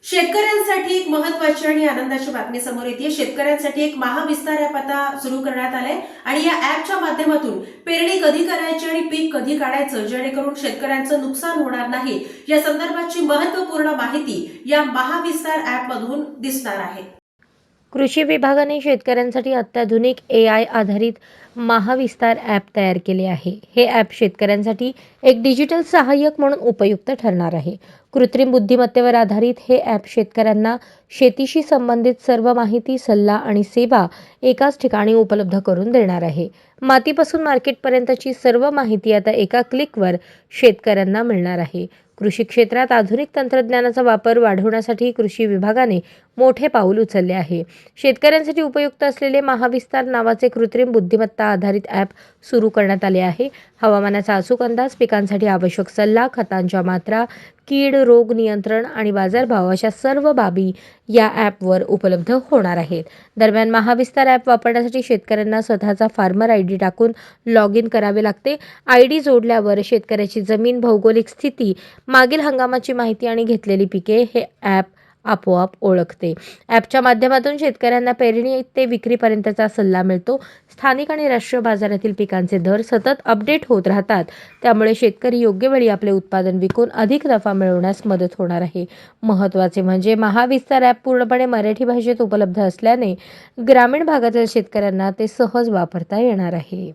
शेतकऱ्यांसाठी एक महत्त्वाची आणि आनंदाची बातमी समोर येते। शेतकऱ्यांसाठी एक महाविस्तार ॲप आता सुरू करण्यात आलंय आणि या ॲपच्या माध्यमातून पेरणी कधी करायची आणि पीक कधी काढायचं जेणेकरून शेतकऱ्यांचं नुकसान होणार नाही या संदर्भाची महत्त्वपूर्ण माहिती या महाविस्तार ॲपमधून दिसणार आहे। कृषी विभागाने शेतकऱ्यांसाठी अत्याधुनिक AI आधारित महाविस्तार ॲप तयार केले आहे। हे ॲप शेतकऱ्यांसाठी एक डिजिटल सहाय्यक म्हणून उपयुक्त ठरणार आहे। कृत्रिम बुद्धिमत्तेवर आधारित हे ॲप शेतकऱ्यांना शेतीशी संबंधित सर्व माहिती, सल्ला आणि सेवा एकाच ठिकाणी उपलब्ध करून देणार आहे। मातीपासून मार्केटपर्यंतची सर्व माहिती आता एका क्लिकवर शेतकऱ्यांना मिळणार आहे। कृषी क्षेत्रात आधुनिक तंत्रज्ञानाचा वापर वाढवण्यासाठी कृषी विभागाने मोठे पाऊल उचलले आहे। शेतकऱ्यांसाठी उपयुक्त असलेले महाविस्तार नावाचे कृत्रिम बुद्धिमत्ता आधारित ॲप सुरू करण्यात आले आहे। हवामानाचा अचूक अंदाज, पिकांसाठी आवश्यक सल्ला, खतांच्या मात्रा, कीड रोग नियंत्रण आणि बाजारभाव अशा सर्व बाबी या ॲपवर उपलब्ध होणार आहेत। दरम्यान महाविस्तार ॲप वापरण्यासाठी शेतकऱ्यांना स्वतःचा फार्मर ID टाकून लॉग इन करावे लागते। ID जोडल्यावर शेतकऱ्याची जमीन, भौगोलिक स्थिती, मागील हंगामाची माहिती आणि घेतलेली पिके हे ॲप आपोआप ओळखते। ॲपच्या माध्यमातून शेतकऱ्यांना पेरणी ते विक्रीपर्यंतचा सल्ला मिळतो। स्थानिक आणि राष्ट्रीय बाजारातील पिकांचे दर सतत अपडेट होत राहतात, त्यामुळे शेतकरी योग्य वेळी आपले उत्पादन विकून अधिक नफा मिळवण्यास मदत होणार आहे। महत्त्वाचे म्हणजे महाविस्तार ॲप पूर्णपणे मराठी भाषेत उपलब्ध असल्याने ग्रामीण भागातील शेतकऱ्यांना ते सहज वापरता येणार आहे।